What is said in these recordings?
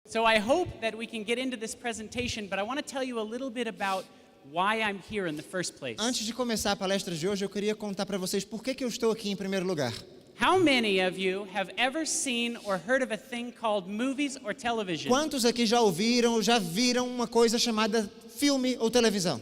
So I hope that we can get into this presentation, but I want to tell you a little bit about why I'm here in the first place. Antes de começar a palestra de hoje, eu queria contar para vocês por que eu estou aqui em primeiro lugar. How many of you have ever seen or heard of a thing called movies or television? Quantos aqui já ouviram ou já viram uma coisa chamada filme ou televisão?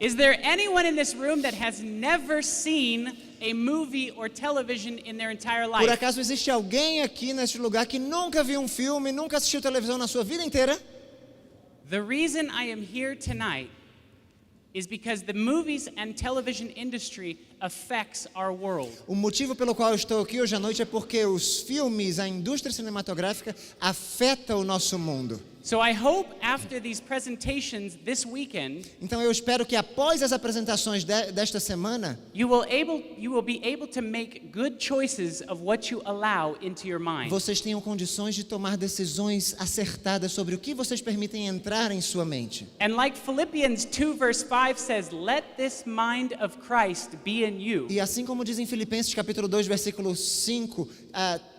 Is there anyone in this room that has never seen a movie or television in their entire life? Por acaso existe alguém aqui neste lugar que nunca viu um filme, nunca assistiu televisão na sua vida inteira? The reason I am here tonight is because the movies and television industry affects our world. O motivo pelo qual eu estou aqui hoje à noite é porque os filmes, a indústria cinematográfica afeta o nosso mundo. So I hope after these presentations this weekend, Então eu espero que após as apresentações desta semana, you will be able to make good choices of what you allow into your mind. vocês tenham condições de tomar decisões acertadas sobre o que vocês permitem entrar em sua mente. And like Philippians 2 verse 5 says, let this mind of Christ be in you. E assim como diz em Filipenses capítulo 2, versículo 5,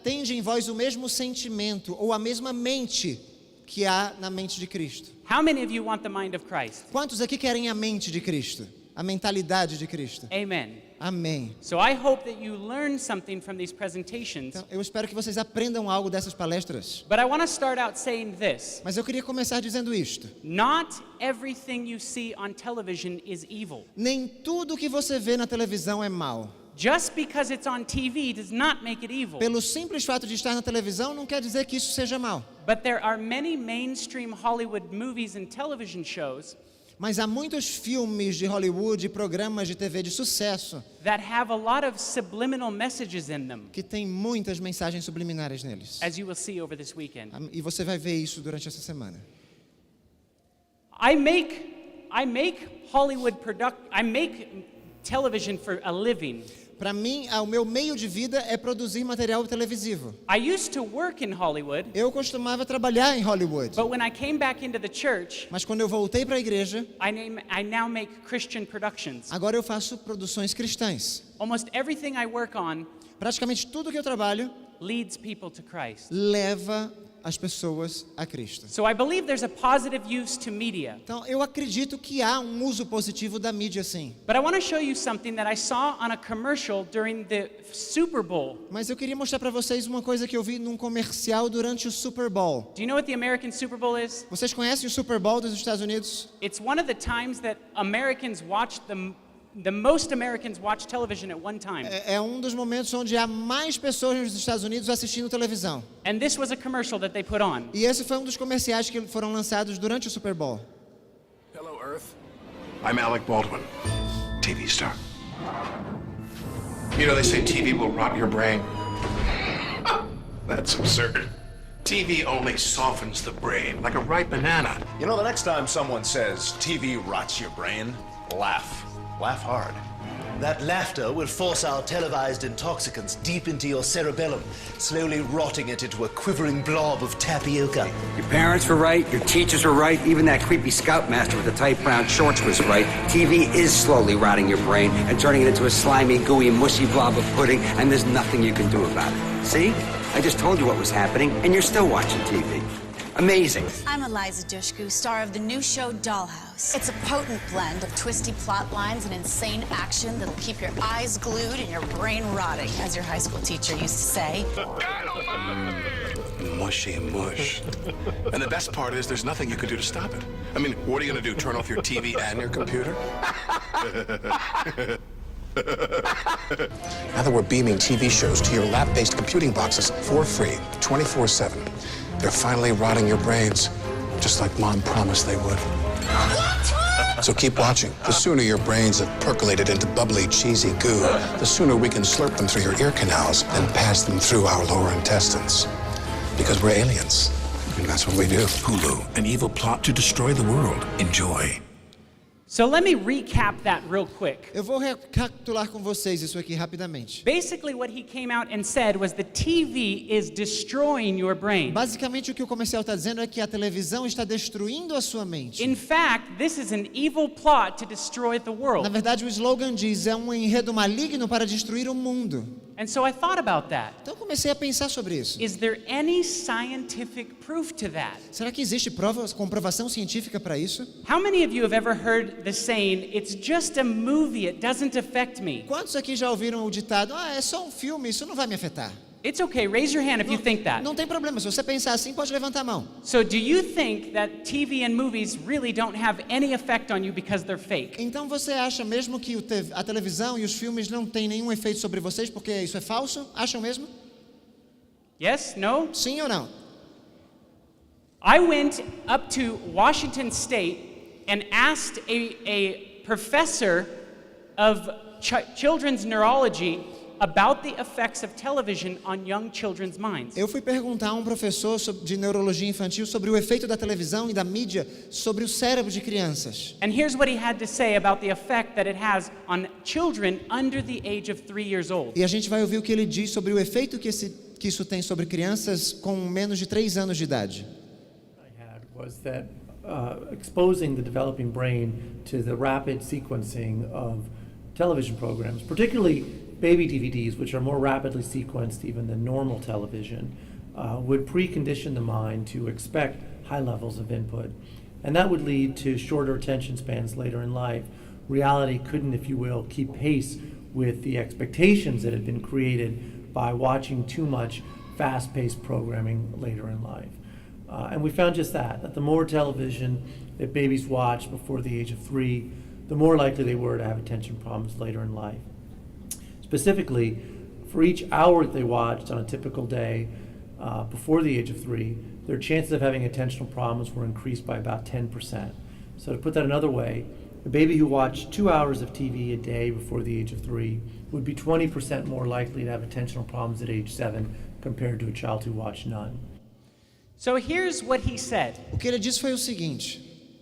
tende em vós o mesmo sentimento ou a mesma mente que há na mente de Cristo. How many of you want the mind of Christ? Quantos aqui querem a mente de Cristo? A mentalidade de Cristo? Amen. Amém. So I hope that you learn something from these presentations. Então, eu espero que vocês aprendam algo dessas palestras. But I want to start out saying this. Mas eu queria começar dizendo isto. Not everything you see on television is evil. Nem tudo que você vê na televisão é mal. Just because it's on TV does not make it evil. Pelo simples fato de estar na televisão não quer dizer que isso seja mal. But there are many mainstream Hollywood movies and television shows Mas há muitos filmes de Hollywood e programas de TV de sucesso that have a lot of subliminal messages in them, que têm muitas mensagens subliminares neles. as you will see over this weekend. E você vai ver isso durante essa semana. I make television for a living. Para mim, o meu meio de vida é produzir material televisivo. I used to work in Hollywood, Eu costumava trabalhar em Hollywood, but when I came back into the church, mas quando eu voltei para a igreja, I now make Christian productions. agora eu faço produções cristãs. Almost everything I work on Praticamente tudo que eu trabalho leads people to Christ. leva as pessoas a Cristo. So I believe there's a positive use to media. Então, eu acredito que há um uso positivo da mídia, sim. But I want to show you something that I saw on a commercial during the Super Bowl. Mas eu queria mostrar para vocês uma coisa que eu vi num comercial durante o Super Bowl. Do you know what the American Super Bowl is? Vocês conhecem o Super Bowl dos Estados Unidos? It's one of the times that Americans watch the most Americans watch television at one time. É um dos momentos onde há mais pessoas nos Estados Unidos assistindo televisão. And this was a commercial that they put on. E esse foi um dos comerciais que foram lançados durante o Super Bowl. Hello, Earth. I'm Alec Baldwin, TV star. You know, they say TV will rot your brain. That's absurd. TV only softens the brain, like a ripe banana. You know, the next time someone says TV rots your brain, laugh. Laugh hard. That laughter will force our televised intoxicants deep into your cerebellum, slowly rotting it into a quivering blob of tapioca. Your parents were right, your teachers were right, even that creepy scoutmaster with the tight brown shorts was right. TV is slowly rotting your brain and turning it into a slimy, gooey, mushy blob of pudding, and there's nothing you can do about it. See? I just told you what was happening, and you're still watching TV. Amazing. I'm Eliza Dushku, star of the new show Dollhouse. It's a potent blend of twisty plot lines and insane action that'll keep your eyes glued and your brain rotting, as your high school teacher used to say. Mushy mush. And the best part is there's nothing you can do to stop it. I mean, what are you going to do, turn off your TV and your computer? Now that we're beaming TV shows to your lab-based computing boxes for free, 24/7, they're finally rotting your brains, just like Mom promised they would. So keep watching. The sooner your brains have percolated into bubbly, cheesy goo, the sooner we can slurp them through your ear canals and pass them through our lower intestines. Because we're aliens, and that's what we do. Hulu, an evil plot to destroy the world. Enjoy. So let me recap that real quick. Eu vou recapitular com vocês isso aqui rapidamente. Basically what he came out and said was the TV is destroying your brain. Basicamente o que o comercial está dizendo é que a televisão está destruindo a sua mente. In fact, this is an evil plot to destroy the world. Na verdade, o slogan diz é um enredo maligno para destruir o mundo. And so I thought about that. Então eu comecei a pensar sobre isso. Is there any scientific proof to that? Será que existe comprovação científica para isso? How many of you have ever heard the saying, it's just a movie, it doesn't affect me? Quantos aqui já ouviram o ditado, é só um filme, isso não vai me afetar? It's okay, raise your hand if you think that. Não tem problema, se você pensar assim, pode levantar a mão. So do you think that TV and movies really don't have any effect on you because they're fake? Então você acha mesmo que a televisão e os filmes não têm nenhum efeito sobre vocês porque isso é falso? Acham mesmo? Yes? No? Sim ou não? I went up to Washington State and asked a professor of children's neurology about the effects of television on young children's minds. Eu fui perguntar a um professor de neurologia infantil sobre o efeito da televisão e da mídia sobre o cérebro de crianças. And here's what he had to say about the effect that it has on children under the age of 3 years old. E a gente vai ouvir o que ele diz sobre o efeito que isso tem sobre crianças com menos de 3 anos de idade. Was that exposing the developing brain to the rapid sequencing of television programs, particularly baby DVDs, which are more rapidly sequenced even than normal television, would precondition the mind to expect high levels of input. And that would lead to shorter attention spans later in life. Reality couldn't, if you will, keep pace with the expectations that had been created by watching too much fast-paced programming later in life. And we found just that the more television that babies watched before the age of 3, the more likely they were to have attention problems later in life. Specifically, for each hour that they watched on a typical day before the age of 3, their chances of having attentional problems were increased by about 10%. So to put that another way, a baby who watched 2 hours of TV a day before the age of 3 would be 20% more likely to have attentional problems at age 7 compared to a child who watched none. So here's what he said. O que ele disse foi o seguinte: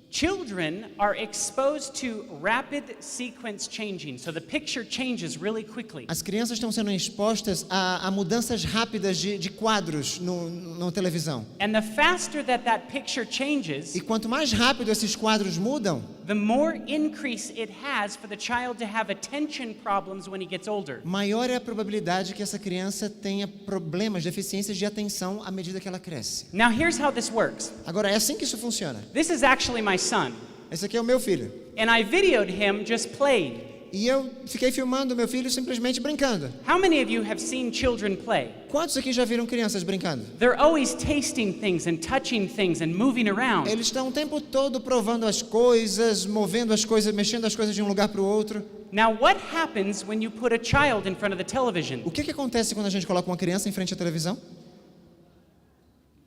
Children are exposed to rapid sequence changing, so the picture changes really quickly. as crianças estão sendo expostas a mudanças rápidas de quadros na televisão. And the faster that picture changes, E quanto mais rápido esses quadros mudam, the more increase it has for the child to have attention problems when he gets older. maior é a probabilidade que essa criança tenha problemas, deficiências de atenção à medida que ela cresce. Now here's how this works. Agora, é assim que isso funciona. This is actually my son, Esse aqui é o meu filho. and I videoed him just playing. E eu fiquei filmando meu filho simplesmente brincando. How many of you have seen children play? Quantos aqui já viram crianças brincando? They're always tasting things and touching things and moving around. Eles estão o tempo todo provando as coisas, movendo as coisas, mexendo as coisas de um lugar para o outro. Now what happens when you put a child in front of the television? O que acontece quando a gente coloca uma criança em frente à televisão?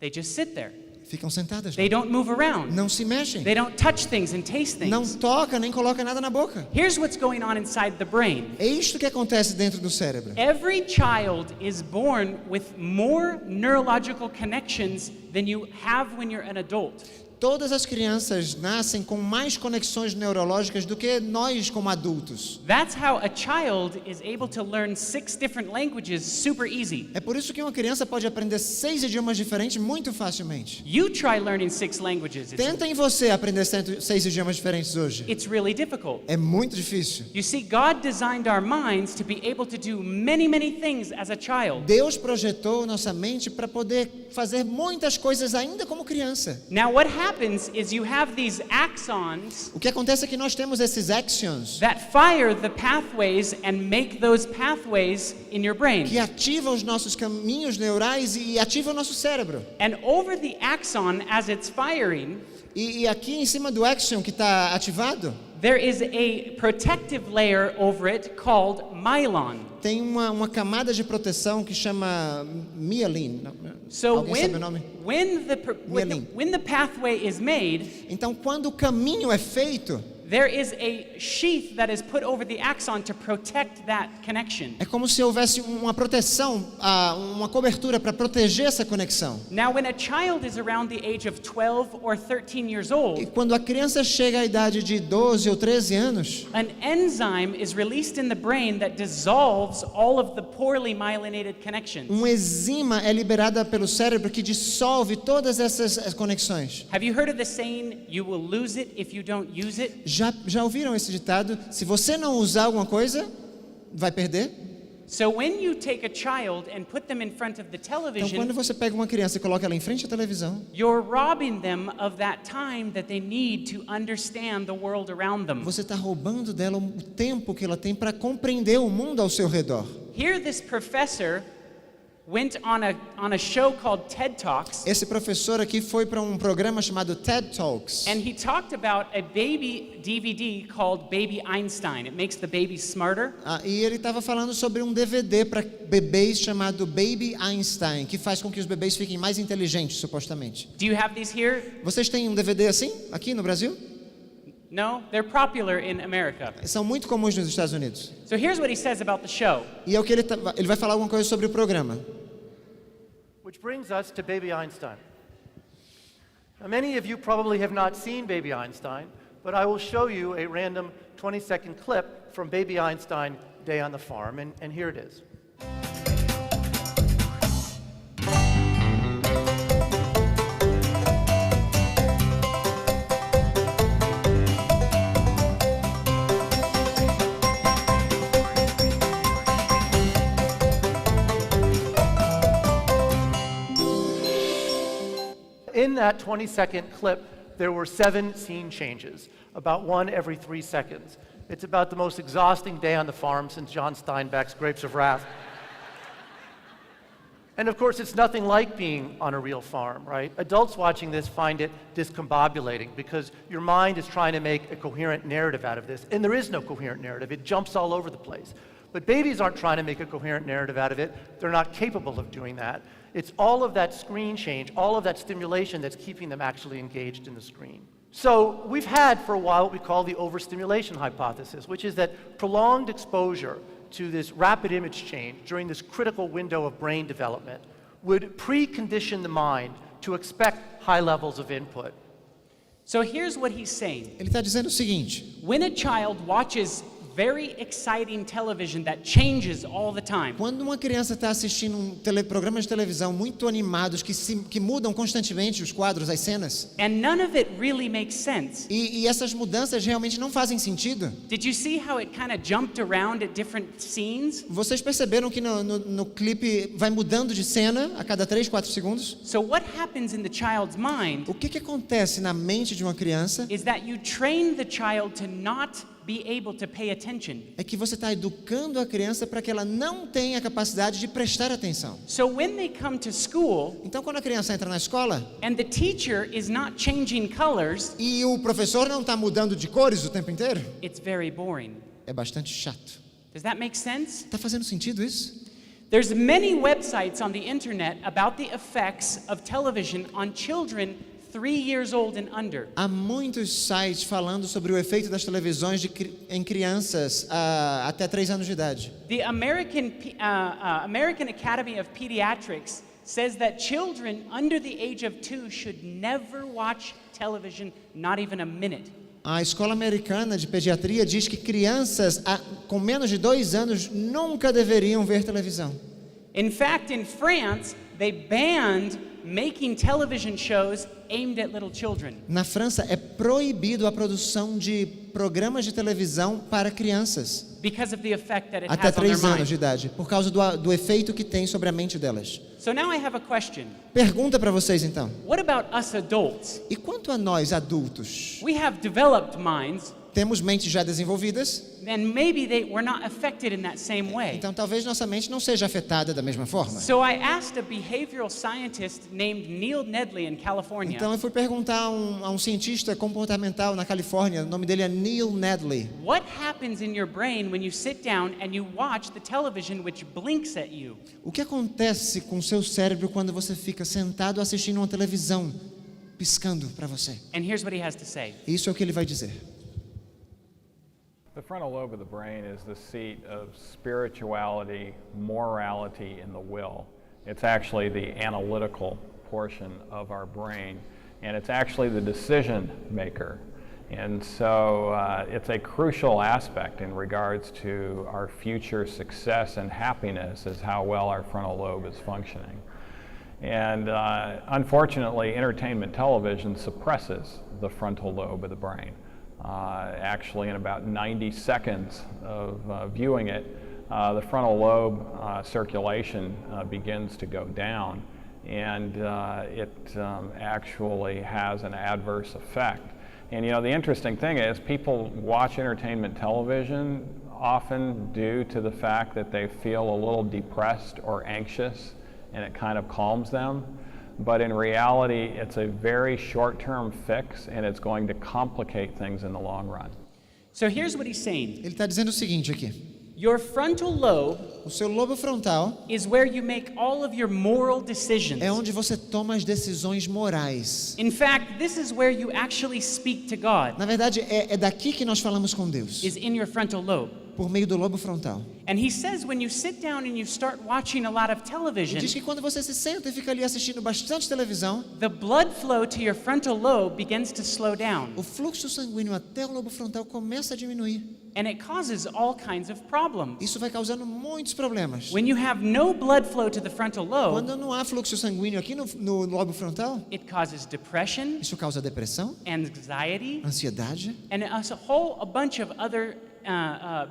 They just sit there. Ficam sentadas. They don't move around. Não se mexem. They don't touch things and taste Não things. toca, nem coloca nada na boca. Here's what's going on inside the brain. É isto que acontece dentro do cérebro. Every child is born with more neurological connections than you have when you're an adult. Todas as crianças nascem com mais conexões neurológicas do que nós como adultos. That's how a child is able to learn 6 different languages super easy. É por isso que uma criança pode aprender 6 idiomas diferentes muito facilmente. You try learning 6 languages. Tentem você aprender 6 idiomas diferentes hoje. It's really difficult. É muito difícil. You see, God designed our minds to be able to do many, many things as a child. Deus projetou nossa mente para poder fazer muitas coisas ainda como criança. Now what happens is you have these axons O que acontece é que nós temos esses axons that fire the pathways and make those pathways in your brain. que ativam os nossos caminhos neurais e ativam o nosso cérebro. And over the axon, as it's firing, E aqui em cima do axion que está ativado, there is a protective layer over it called myelin. tem uma camada de proteção que chama myelin. So Alguém sabe o nome? when the pathway is made, Então, quando o caminho é feito, there is a sheath that is put over the axon to protect that connection. é como se houvesse uma proteção, uma cobertura para proteger essa conexão. Now, when a child is around the age of 12 or 13 years old, E quando a criança chega à idade de 12 ou 13 anos, an enzyme is released in the brain that dissolves all of the poorly myelinated connections. enzima é liberada pelo cérebro que dissolve todas essas conexões. Have you heard of the saying, you will lose it if you don't use it? Já ouviram esse ditado? Se você não usar alguma coisa, vai perder? So when you take a child and put them in front of the Então, television, quando você pega uma criança e coloca ela em frente à televisão, you're robbing them of that time that they need to understand the world around them. você está roubando dela o tempo que ela tem para compreender o mundo ao seu redor. Here this professor went on a show called TED Talks, Esse professor aqui foi para um programa chamado TED Talks. and he talked about a baby DVD called Baby Einstein. It makes the babies smarter. E ele estava falando sobre um DVD para bebês chamado Baby Einstein, que faz com que os bebês fiquem mais inteligentes, supostamente. Do you have these here? Vocês têm um DVD assim, aqui no Brasil? No? They're popular in America. São muito comuns nos Estados Unidos. So here's what he says about the show. E é o que ele vai falar alguma coisa sobre o programa. Which brings us to Baby Einstein. Now, many of you probably have not seen Baby Einstein, but I will show you a random 20-second clip from Baby Einstein Day on the Farm, and here it is. In that 20-second clip, there were 7 scene changes, about 1 every 3 seconds. It's about the most exhausting day on the farm since John Steinbeck's Grapes of Wrath. And of course, it's nothing like being on a real farm, right? Adults watching this find it discombobulating because your mind is trying to make a coherent narrative out of this, and there is no coherent narrative. It jumps all over the place. But babies aren't trying to make a coherent narrative out of it. They're not capable of doing that. It's all of that screen change, all of that stimulation that's keeping them actually engaged in the screen. So we've had for a while what we call the overstimulation hypothesis, which is that prolonged exposure to this rapid image change during this critical window of brain development would precondition the mind to expect high levels of input. So here's what he's saying. Ele está dizendo o seguinte: When a child watches very exciting television that changes all the time, quando uma criança está assistindo programas de televisão muito animados que mudam constantemente os quadros, as cenas, and none of it really makes sense. e essas mudanças realmente não fazem sentido. Did you see how it kind of jumped around at different scenes? Vocês perceberam que no clipe vai mudando de cena a cada 3, 4 segundos? So what happens in the child's mind O que acontece na mente de uma criança is that you train the child to not be able to pay attention. é que você está educando a criança para que ela não tenha a capacidade de prestar atenção. So when they come to school Então, quando a criança entra na escola and the teacher is not changing colors, e o professor não está mudando de cores o tempo inteiro, it's very boring. é bastante chato. Does that make sense? Está fazendo sentido isso? There's many websites on the internet about the effects of television on children 3 years old and under. Há muitos sites falando sobre o efeito das televisões em crianças até 3 anos de idade. The American Academy of Pediatrics says that children under the age of 2 should never watch television, not even a minute. A Escola Americana de Pediatria diz que crianças com menos de 2 anos nunca deveriam ver televisão. In fact, in France, they banned making television shows aimed at little children. Na França é proibido a produção de programas de televisão para crianças Because of the effect that it até has on their 3 anos de mind. idade, por causa do efeito que tem sobre a mente delas. So now I have a question. Pergunta para vocês então: What about us adults? e quanto a nós adultos? We have developed minds, Temos mentes já desenvolvidas, and maybe we're not affected in that same way. então talvez nossa mente não seja afetada da mesma forma. So I asked a behavioral scientist named Neil Nedley in California, Então eu fui perguntar a um cientista comportamental na Califórnia, o nome dele é Neil Nedley. what happens in your brain when you sit down and you watch the television which blinks at you? O que acontece com o seu cérebro quando você fica sentado assistindo uma televisão piscando para você? And here's what he has to say. Isso é o que ele vai dizer. The frontal lobe of the brain is the seat of spirituality, morality, and the will. It's actually the analytical portion of our brain, and it's actually the decision maker. And so it's a crucial aspect in regards to our future success and happiness is how well our frontal lobe is functioning. And unfortunately, entertainment television suppresses the frontal lobe of the brain. Actually, in about 90 seconds of viewing it, the frontal lobe circulation begins to go down, and it actually has an adverse effect. And you know, the interesting thing is people watch entertainment television often due to the fact that they feel a little depressed or anxious, and it kind of calms them. But in reality, it's a very short-term fix, and it's going to complicate things in the long run. So here's what he's saying. Ele está dizendo o seguinte aqui. Your frontal lobe O seu lobo frontal is where you make all of your moral decisions. é onde você toma as decisões morais. In fact, this is where you actually speak to God, Na verdade, é daqui que nós falamos com Deus, is in your frontal lobe. por meio do lobo frontal. And he says when you sit down and you start watching a lot of Ele television, diz que quando você se senta e fica ali assistindo bastante televisão, the blood flow to your frontal lobe begins to slow down. o fluxo sanguíneo até o lobo frontal começa a diminuir. And it causes all kinds of problems. Isso vai causando muitos problemas. When you have no blood flow to the frontal lobe, Quando não há fluxo sanguíneo aqui no lobo frontal, it causes depression, isso causa depressão, anxiety, ansiedade and a bunch of other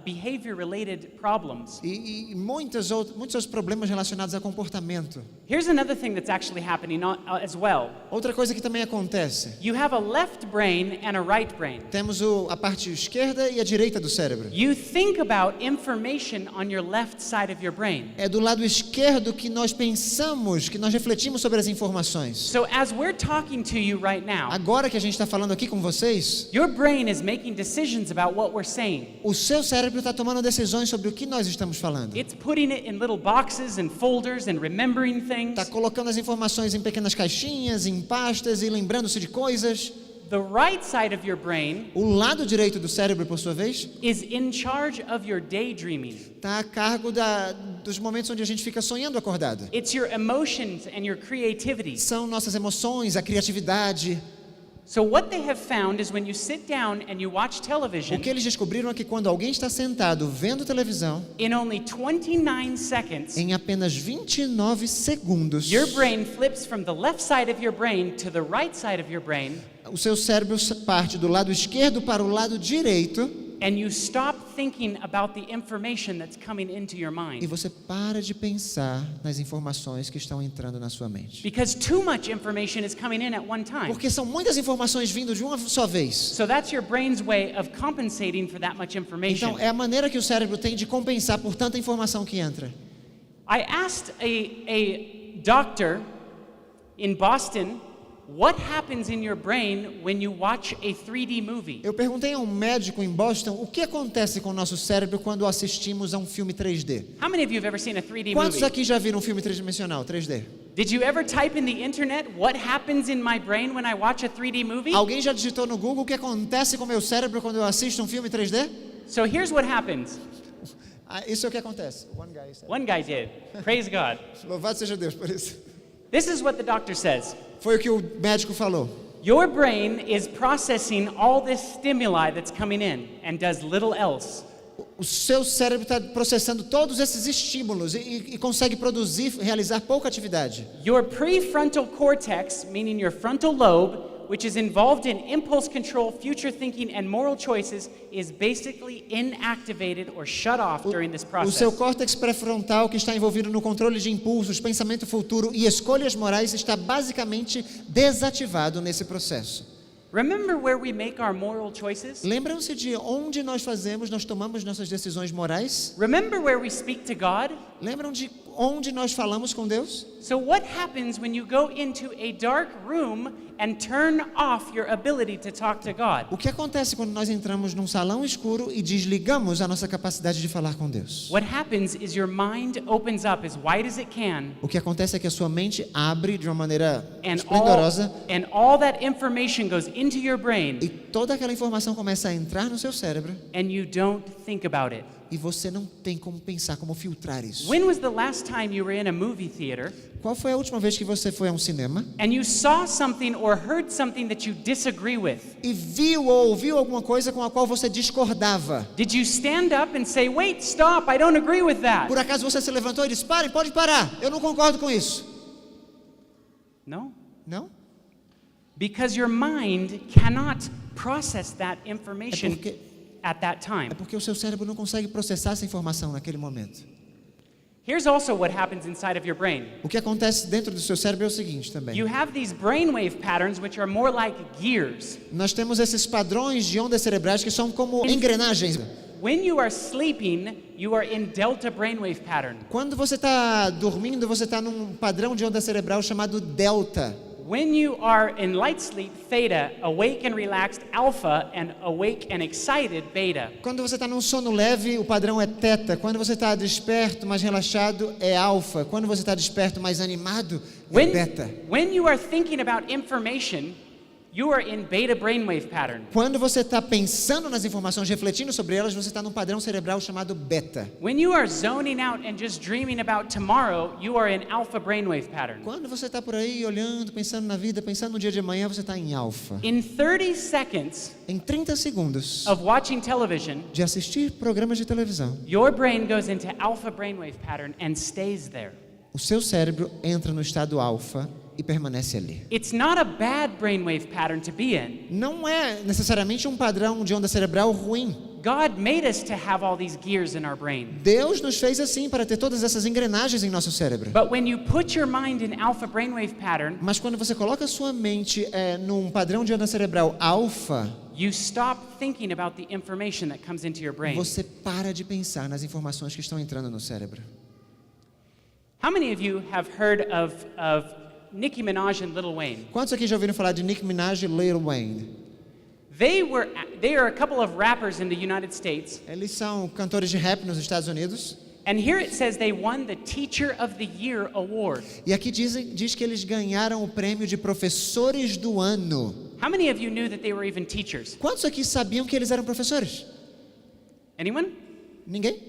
behavior-related problems. e muitos outros problemas relacionados a comportamento. Here's another thing that's actually happening as well. Outra coisa que também acontece, You have a left brain and a right brain. temos a parte esquerda e a direita do cérebro. You think about information on your left side of your brain. É do lado esquerdo que nós pensamos, que nós refletimos sobre as informações. So as we're talking to you right now, Agora que a gente está falando aqui com vocês, your brain is making decisions about what we're saying. o seu cérebro está tomando decisões sobre o que nós estamos falando. It's putting it in little boxes and folders and remembering things. Está colocando as informações em pequenas caixinhas, em pastas e lembrando-se de coisas. The right side of your brain O lado direito do cérebro, por sua vez, is in charge of your daydreaming. está a cargo dos momentos onde a gente fica sonhando acordado. It's your emotions and your creativity. São nossas emoções, a criatividade. So what they have found is when you sit down and you watch O television, que eles descobriram é que quando alguém está sentado vendo televisão, in only 29 seconds, em apenas 29 segundos, your brain flips from the left side of your brain to the right side of your brain, o seu cérebro parte do lado esquerdo para o lado direito and you stop thinking about the information that's coming into your e mind. você para de pensar nas informações que estão entrando na sua mente. Because too much information is coming in at one time. Porque são muitas informações vindo de uma só vez. So that's your brain's way of compensating for that much information. Então, é a maneira que o cérebro tem de compensar por tanta informação que entra. I asked a doctor in Boston, what happens in your brain when you watch a 3D movie? Eu perguntei a um médico em Boston o que acontece com o nosso cérebro quando assistimos a um filme 3D. How many of you have ever seen a 3D Quantos movie? aqui já viram um filme tridimensional, 3D? Did you ever type in the internet what happens in my brain when I watch a 3D movie? Alguém já digitou no Google o que acontece com o meu cérebro quando eu assisto um filme 3D? So here's what happens. Isso é o que acontece. One guy did. Praise God. Louvado seja Deus por isso. This is what the doctor says. Foi o que o médico falou. Your brain is processing all this stimuli that's coming in and does little else. O seu cérebro está processando todos esses estímulos e consegue produzir, realizar pouca atividade. Your prefrontal cortex, meaning your frontal lobe, which is involved in impulse control, future thinking, and moral choices, is basically inactivated or shut off during this O process. seu córtex pré-frontal, que está envolvido no controle de impulsos, pensamento futuro e escolhas morais, está basicamente desativado nesse processo. Remember where we make our moral choices? Lembram-se de onde nós tomamos nossas decisões morais? Remember where we speak to God? Lembram de onde nós falamos com Deus? So what happens when you go into a dark room and turn off your ability to talk to God? O que acontece quando nós entramos num salão escuro e desligamos a nossa capacidade de falar com Deus? What happens is your mind opens up as wide as it can, O que acontece é que a sua mente abre de uma maneira and esplendorosa all that information goes into your e brain, toda aquela informação começa a entrar no seu cérebro and you don't think about it. e você não tem como pensar, como filtrar isso. When was the last time you were in a movie theater Qual foi a última vez que você foi a um cinema and you saw something or heard something that you disagree with? e viu ou ouviu alguma coisa com a qual você discordava? Did you stand up and say, "Wait, stop, I don't agree with that"? Por acaso você se levantou e disse: "Parem, pode parar, eu não concordo com isso"? No. Não? Because your mind cannot process that É information porque at that time. É porque o seu cérebro não consegue processar essa informação naquele momento. Here's also what happens inside of your brain. O que acontece dentro do seu cérebro é o seguinte também. You have these brainwave patterns which are more like gears. Nós temos esses padrões de ondas cerebrais que são como engrenagens. When you are sleeping, you are in delta brainwave pattern. Quando você está dormindo, você está num padrão de onda cerebral chamado delta. When you are in light sleep, theta, awake and relaxed, alpha, and awake and excited, beta. Quando você está num sono leve, o padrão é teta. Quando você está desperto, mais relaxado, é alfa. Quando você está desperto, mais animado, é beta. When you are thinking about information, you are in beta brainwave pattern. Quando você está pensando nas informações, refletindo sobre elas, você está num padrão cerebral chamado beta. When you are zoning out and just dreaming about tomorrow, you are in alpha brainwave pattern. Quando você está por aí olhando, pensando na vida, pensando no dia de amanhã, você está em alfa. In 30 seconds Em 30 segundos of watching television, de assistir programas de televisão, your brain goes into alpha brainwave pattern and stays there. o seu cérebro entra no estado alfa e permanece ali. It's not a bad brainwave pattern to be in. Não é necessariamente um padrão de onda cerebral ruim. God made us to have all these gears in our brain. Deus nos fez assim para ter todas essas engrenagens em nosso cérebro. But when you put your mind in alpha brainwave pattern, Mas quando você coloca a sua mente num padrão de onda cerebral alfa, you stop thinking about the information that comes into your brain. você para de pensar nas informações que estão entrando no cérebro. How many of you have heard of Nicki Minaj and Lil Wayne? Quantos aqui já ouviram falar de Nicki Minaj e Lil Wayne? They are a couple of rappers in the United States. Eles são cantores de rap nos Estados Unidos. And here it says they won the Teacher of the Year award. E aqui diz que eles ganharam o prêmio de professores do ano. How many of you knew that they were even teachers? Quantos aqui sabiam que eles eram professores? Anyone? Ninguém?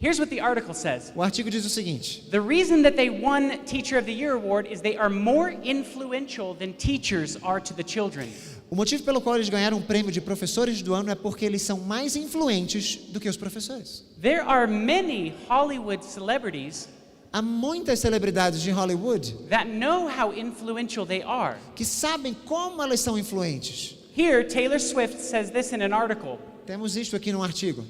Here's what the article says. O artigo diz o seguinte: The reason that they won Teacher of the Year award is they are more influential than teachers are to the children. o motivo pelo qual eles ganharam o prêmio de professores do ano é porque eles são mais influentes do que os professores. There are many Hollywood celebrities Há muitas celebridades de Hollywood that know how influential they are. que sabem como elas são influentes. Here, Taylor Swift says this in an article, Temos isto aqui num artigo.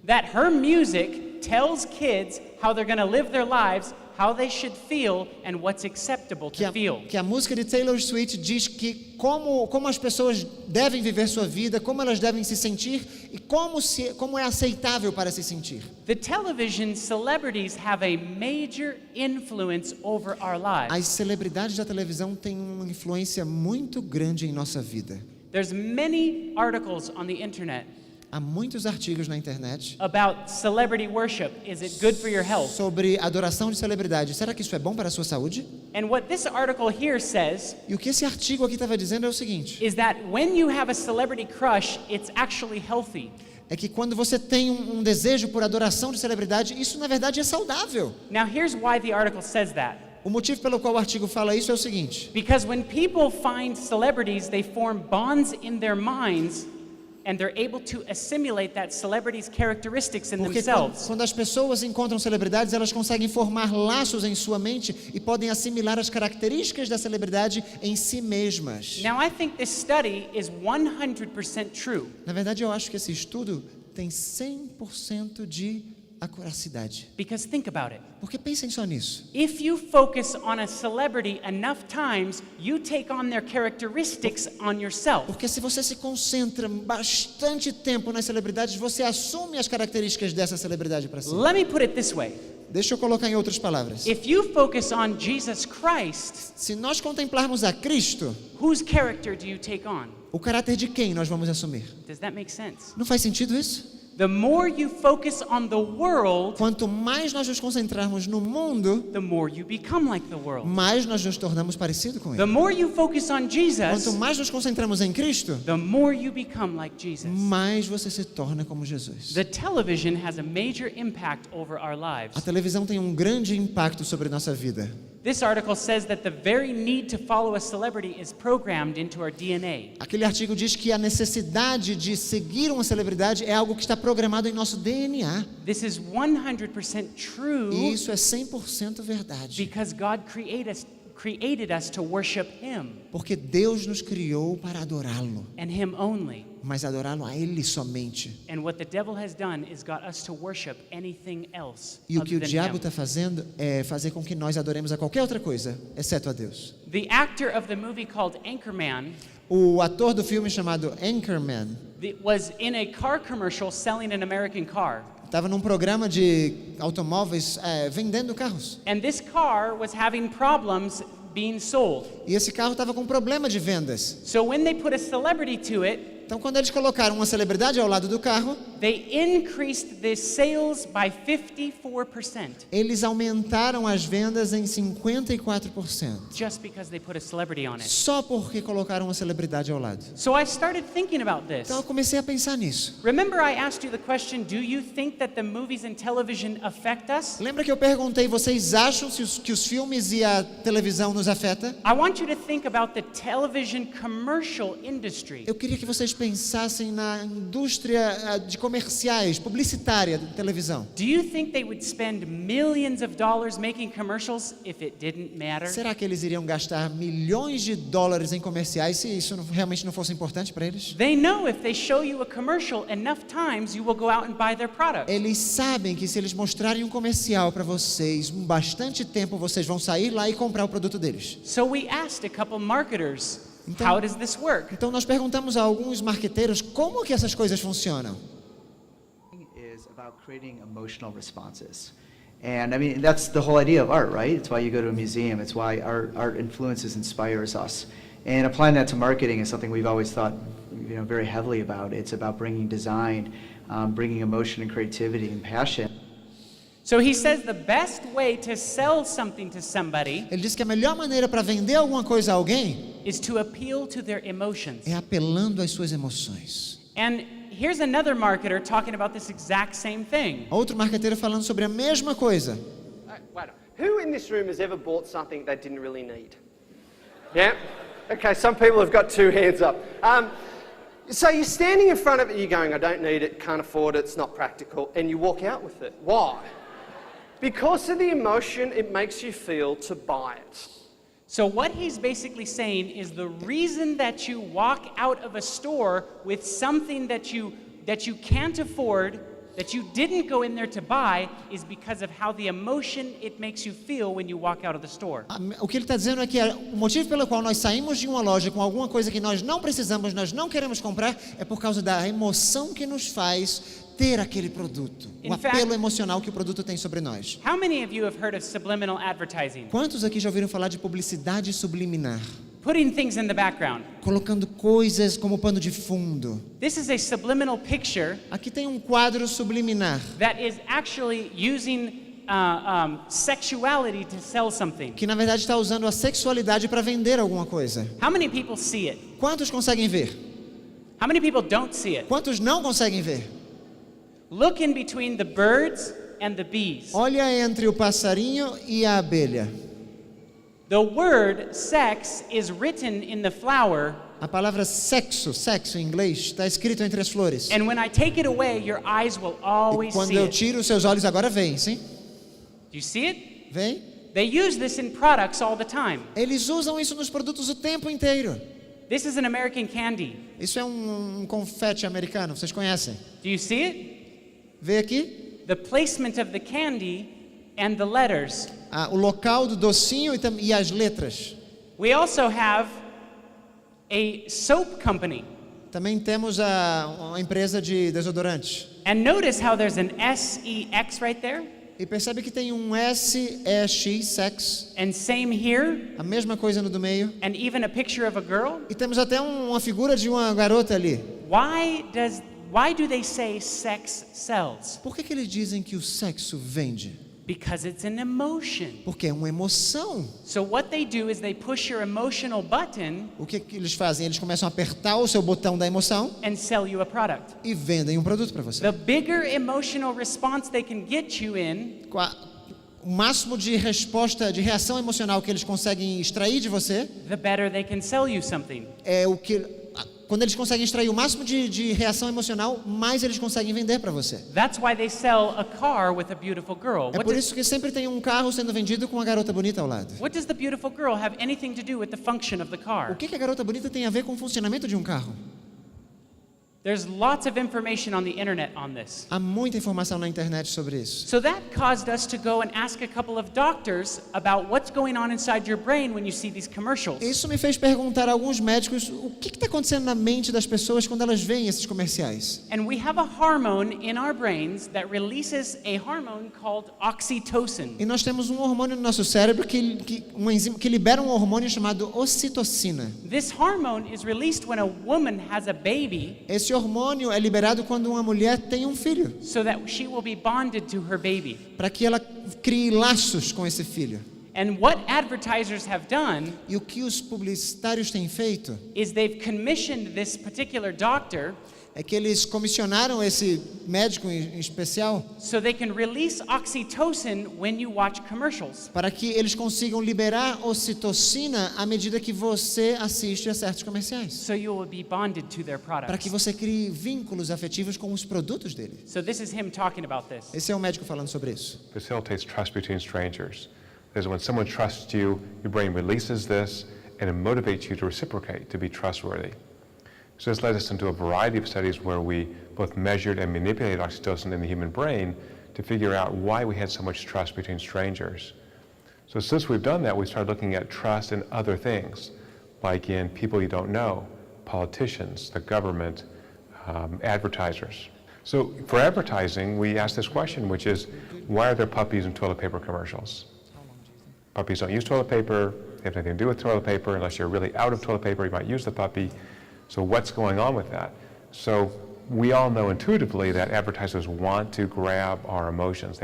that her music tells kids how they're going to live their lives, how they should feel, and what's acceptable to feel. Que a música de Taylor Swift diz que como as pessoas devem viver sua vida, como elas devem se sentir e como é aceitável para se sentir. The television celebrities have a major influence over our lives. As celebridades da televisão têm uma influência muito grande em nossa vida. There's many articles on the internet Há muitos artigos na internet about celebrity worship. Is it good for your health? sobre adoração de celebridade. Será que isso é bom para a sua saúde? And what this article here says E o que esse artigo aqui estava dizendo é o seguinte: is that when you have a celebrity crush, it's actually healthy. é que quando você tem um desejo por adoração de celebridade, isso na verdade é saudável. Now here's why the article says that. O motivo pelo qual o artigo fala isso é o seguinte: Because when people find celebrities, they form bonds in their minds and they're able to assimilate that celebrity's characteristics in porque themselves. quando as pessoas encontram celebridades, elas conseguem formar laços em sua mente e podem assimilar as características da celebridade em si mesmas. Now I think this study is 100% true. Na verdade, eu acho que esse estudo tem 100% de acuracidade. Because think about it. Porque pensem só nisso. If you focus on a celebrity enough times, you take on their characteristics on yourself. Porque se você se concentra bastante tempo nas celebridades, você assume as características dessa celebridade para si. Let me put it this way. Deixa eu colocar em outras palavras. If you focus on Jesus Christ, Se nós contemplarmos a Cristo, whose character do you take on? o caráter de quem nós vamos assumir? Does that make sense? Não faz sentido isso? The more you focus on the world, Quanto mais nós nos concentrarmos no mundo, the more you become like the world. mais nós nos tornamos parecidos com The ele. more you focus on Quanto Jesus, mais nos concentramos em Cristo, the more you become like Jesus. mais você se torna como Jesus. The television has a major impact over our lives. A televisão tem um grande impacto sobre nossa vida. This article says that the very need to follow a celebrity is programmed into our DNA. Aquele artigo diz que a necessidade de seguir uma celebridade é algo que está programado em nosso DNA. This is 100% E true isso é 100% verdade. because God created us to worship Him Porque Deus nos criou para adorá-lo, and Him only. mas adorá-lo a Ele somente. And what the devil has done is got us to worship anything else E o other que o than diabo Him. está fazendo é fazer com que nós adoremos a qualquer outra coisa, exceto a Deus. The actor of the movie called Anchorman O ator do filme chamado Anchorman was in a car commercial selling an American car. estava num programa de automóveis vendendo carros. And this car was having problems being sold. E esse carro estava com problema de vendas. So when they put a celebrity to it, Então, quando eles colocaram uma celebridade ao lado do carro, they increased the sales by 54% eles aumentaram as vendas em 54%. just because they put a celebrity on it. Só porque colocaram uma celebridade ao lado. So I started thinking about this. Então, eu comecei a pensar nisso. Remember I asked you the question, do you think that the movies and television affect us? Lembra que eu perguntei, vocês acham que os filmes e a televisão nos afeta? I want you to think about the television commercial industry. Eu queria que vocês pensassem na indústria de comerciais, publicitária de televisão. Do you think they would spend millions of dollars making commercials if it didn't matter? Será que eles iriam gastar milhões de dólares em comerciais se isso realmente não fosse importante para eles? They know if they show you a commercial enough times, you will go out and buy their product. Eles sabem que se eles mostrarem um comercial para vocês, bastante tempo vocês vão sair lá e comprar o produto deles. So we asked a couple marketers, how does this work? Então nós perguntamos a alguns marqueteiros como que essas coisas funcionam. Is about creating emotional responses. And I mean, that's the whole idea of art, right? It's why you go to a museum. It's why art influences, inspires us. And applying that to marketing is something we've always thought, very heavily about. It's about bringing design, bringing emotion and creativity and passion. So he says the best way to sell something to somebody Ele diz que a melhor maneira para vender alguma coisa a alguém is to appeal to their emotions. é apelando às suas emoções. And here's another marketer talking about this exact same thing. Outro marqueteiro falando sobre a mesma coisa. Wait, who in this room has ever bought something they didn't really need? Yeah? Okay, some people have got two hands up. So you're standing in front of it, you're going, I don't need it, can't afford it, it's not practical, and you walk out with it. Why? Because of the emotion it makes you feel to buy it. So what he's basically saying is the reason that you walk out of a store with something that you can't afford, that you didn't go in there to buy, is because of how the emotion it makes you feel when you walk out of the store. O que ele está dizendo é que o motivo pelo qual nós saímos de uma loja com alguma coisa que nós não precisamos, nós não queremos comprar, é por causa da emoção que nos faz ter aquele produto. O apelo emocional que o produto tem sobre nós. How many of you have heard of subliminal advertising? Quantos aqui já ouviram falar de publicidade subliminar? Putting things in the background. Colocando coisas como pano de fundo. This is a subliminal picture. Aqui tem um quadro subliminar. That is actually using sexuality to sell something. Que na verdade está usando a sexualidade para vender alguma coisa. How many people see it? Quantos conseguem ver? How many people don't see it? Quantos não conseguem ver? Look in between the birds and the bees. Olha entre o passarinho e a abelha. The word sex is written in the flower. A palavra sexo em inglês, está escrito entre as flores. And when I take it away, your eyes will always quando see eu it. tiro, seus olhos agora veem, sim? Do you see it? Vem? They use this in products all the time. Eles usam isso nos produtos o tempo inteiro. This is an American candy. Isso é um confete americano, vocês conhecem? Do you see it? Vê aqui? The placement of the candy and the letters. O local do docinho e as letras. We also have a soap company. Também temos uma empresa de desodorantes. And notice how there's an S-E-X right there. E percebe que tem um S-E-X, sex. And same here. A mesma coisa no do meio. And even a picture of a girl. E temos até uma figura de uma garota ali. Why do they say sex sells? Por que eles dizem que o sexo vende? Because it's an emotion. Porque é uma emoção. So what they do is they push your emotional button. O que eles fazem? Eles começam a apertar o seu botão da emoção. And sell you a product. E vendem um produto para você. The bigger emotional response they can get you in. O máximo de resposta, de reação emocional que eles conseguem extrair de você. The better they can sell you something. É o que quando eles conseguem extrair o máximo de reação emocional, mais eles conseguem vender para você. That's why they sell a car with a beautiful girl. É por isso que sempre tem um carro sendo vendido com uma garota bonita ao lado. What does the beautiful girl have anything to do with the function of the car? O que a garota bonita tem a ver com o funcionamento de um carro? There's lots of information on the internet on this. Há muita informação na internet sobre isso. So that caused us to go and ask a couple of doctors about what's going on inside your brain when you see these commercials. Isso me fez perguntar a alguns médicos o que está acontecendo na mente das pessoas quando elas veem esses comerciais. And we have a hormone in our brains that releases a hormone called oxytocin. E nós temos um hormônio no nosso cérebro uma enzima que libera um hormônio chamado ocitocina. This hormone is released when a woman has a baby. Esse hormônio é liberado quando uma mulher tem um filho. So that she will be bonded to her baby. Para que ela crie laços com esse filho. And what advertisers have done e o que os publicitários têm feito is they've commissioned this particular doctor é que eles comissionaram esse médico em especial so they can release oxytocin when you watch commercials. Para que eles consigam liberar ocitocina à medida que você assiste a certos comerciais. So you will be bonded to their products. Para que você crie vínculos afetivos com os produtos dele. So this is him talking about this. Esse é o médico falando sobre isso. Facilitates trust between strangers. Because when someone trusts you, your brain releases this and it motivates you to reciprocate, to be trustworthy. So this led us into a variety of studies where we both measured and manipulated oxytocin in the human brain to figure out why we had so much trust between strangers. So since we've done that, we started looking at trust in other things, like in people you don't know, politicians, the government, advertisers. So for advertising, we asked this question, which is, why are there puppies in toilet paper commercials? Puppies don't use toilet paper, they have nothing to do with toilet paper. Unless you're really out of toilet paper, you might use the puppy. So what's going on with that? So we all know intuitively that advertisers want to grab our emotions.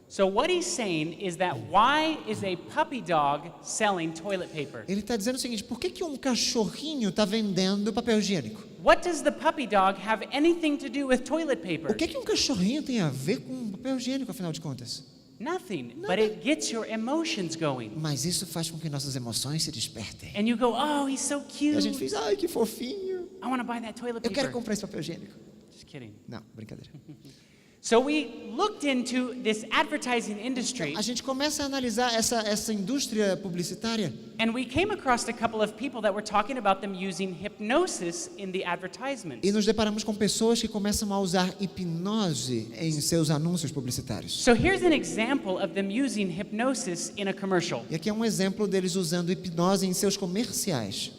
So what he's saying is that why is a puppy dog selling toilet paper? Ele está dizendo o seguinte: por que um cachorrinho está vendendo papel higiênico? What does the puppy dog have anything to do with toilet paper? O que um cachorrinho tem a ver com papel higiênico, afinal de contas? Nothing, but it gets your emotions going. Mas isso faz com que nossas emoções se despertem. And you go, oh, he's so cute. E a gente diz, ai, que fofinho. I want to buy that toilet paper. Eu quero comprar esse papel higiênico. Just kidding. Não, brincadeira. So we looked into this advertising industry. A gente começa a analisar essa indústria publicitária. And we came across a couple of people that were talking about them using hypnosis in the advertisements. E nos deparamos com pessoas que começam a usar hipnose em seus anúncios publicitários. So here's an example of them using hypnosis in a commercial. E aqui é um exemplo deles usando hipnose em seus comerciais.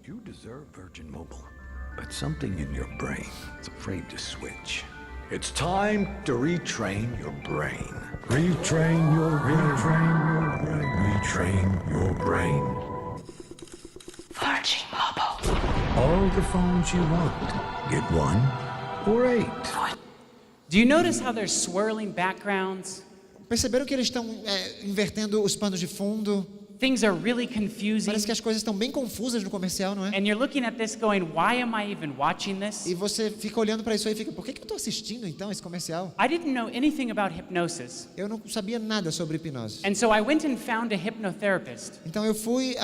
You deserve Virgin Mobile, but something in your brain is afraid to switch. It's time to retrain your brain. Retrain your brain. Retrain your brain. Virgin Mobile. All the phones you want. Get 1 or 8. Do you notice how they're swirling backgrounds? Perceberam que eles estão invertendo os panos de fundo? Things are really confusing. Parece que as coisas estão bem confusas no comercial, não é? And you're looking at this going, why am I even watching this? E você fica olhando para isso aí e fica, por que eu estou assistindo então esse comercial? I didn't know anything about hypnosis. Eu não sabia nada sobre hipnose. And so I went and found a hypnotherapist. Então eu fui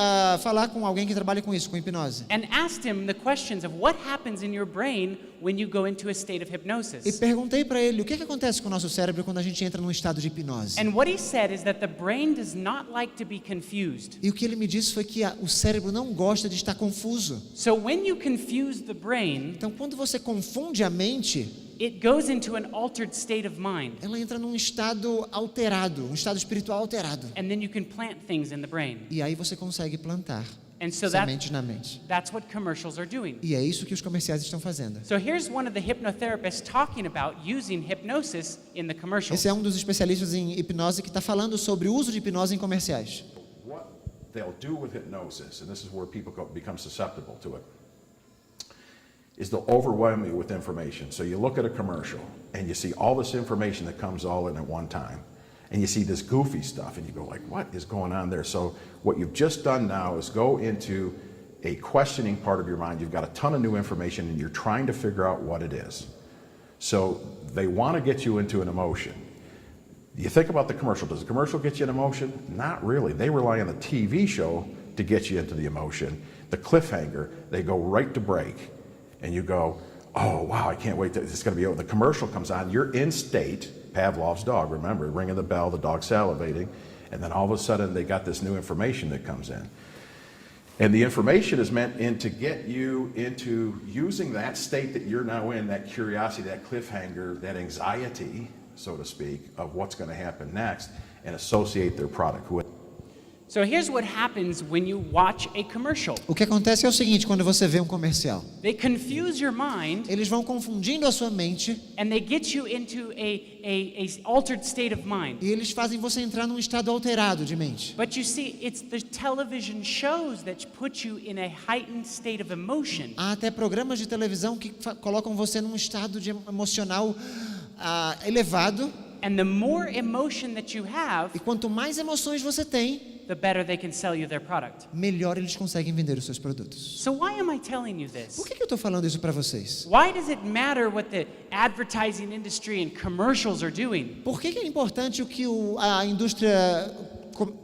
falar com alguém que trabalha com isso, com hipnose. And asked him the questions of what happens in your brain when you go into a state of hypnosis. E perguntei para ele o que acontece com o nosso cérebro quando a gente entra num estado de hipnose. And what he said is that the brain does not like to be confused. E o que ele me disse foi que o cérebro não gosta de estar confuso. So when you confuse the brain, então quando você confunde a mente, it goes into an altered state of mind. Ela entra num estado alterado, um estado espiritual alterado. And then you can plant things in the brain. E aí você consegue plantar sementes na mente. That's what commercials are doing. E é isso que os comerciais estão fazendo. So here's one of the hypnotherapists talking about using hypnosis in the commercials. Esse é um dos especialistas em hipnose que está falando sobre o uso de hipnose em comerciais. What they'll do with hypnosis, and this is where people become susceptible to it, is they'll overwhelm you with information. So you look at a commercial and you see all this information that comes all in at one time. And you see this goofy stuff and you go like, what is going on there? So what you've just done now is go into a questioning part of your mind. You've got a ton of new information and you're trying to figure out what it is. So they want to get you into an emotion. You think about the commercial. Does the commercial get you an emotion? Not really. They rely on the TV show to get you into the emotion. the cliffhanger, they go right to break, and you go, oh, wow, I can't wait. It's going to be over. The commercial comes on. You're in state, Pavlov's dog, remember, ringing the bell, the dog salivating, and then all of a sudden they got this new information that comes in. And the information is meant to get you into using that state that you're now in, that curiosity, that cliffhanger, that anxiety, so to speak, of what's going to happen next, and associate their product with. So here's what happens when you watch a commercial. O que acontece é o seguinte, quando você vê um comercial, They confuse your mind eles vão confundindo a sua mente and they get you into a altered state of mind. e eles fazem você entrar num estado alterado de mente. But you see, it's the television shows that put you in a heightened state of emotion. Há até programas de televisão que colocam você num estado emocional elevado. And the more emotion that you have, E quanto mais emoções você tem, the better they can sell you their product. melhor eles conseguem vender os seus produtos. So why am I telling you this? Por que eu estou falando isso para vocês? Why does it matter what the advertising industry and commercials are doing? Por que é importante o que a indústria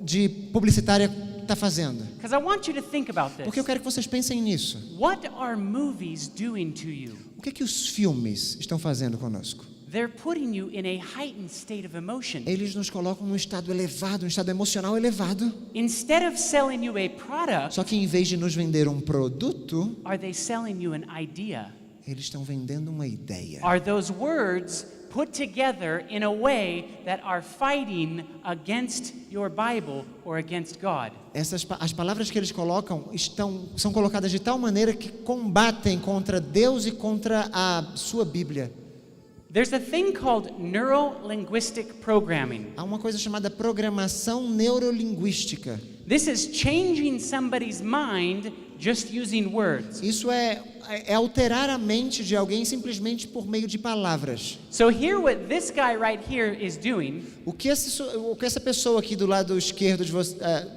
de publicitária está fazendo? Because I want you to think about this. Porque eu quero que vocês pensem nisso. What are movies doing to you? O que os filmes estão fazendo conosco? They're putting you in a heightened state of emotion. Eles nos colocam num estado elevado, um estado emocional elevado. Instead of selling you a product, Só que em vez de nos vender um produto, are they selling you an idea? eles estão vendendo uma ideia. Are those words put together in a way that are fighting against your Bible or against God? As palavras que eles colocam são colocadas de tal maneira que combatem contra Deus e contra a sua Bíblia. There's a thing called neuro-linguistic programming. Há uma coisa chamada programação neurolinguística. This is changing somebody's mind just using words. Isso é alterar a mente de alguém simplesmente por meio de palavras. So here what this guy right here is doing, O que essa pessoa aqui do lado esquerdo de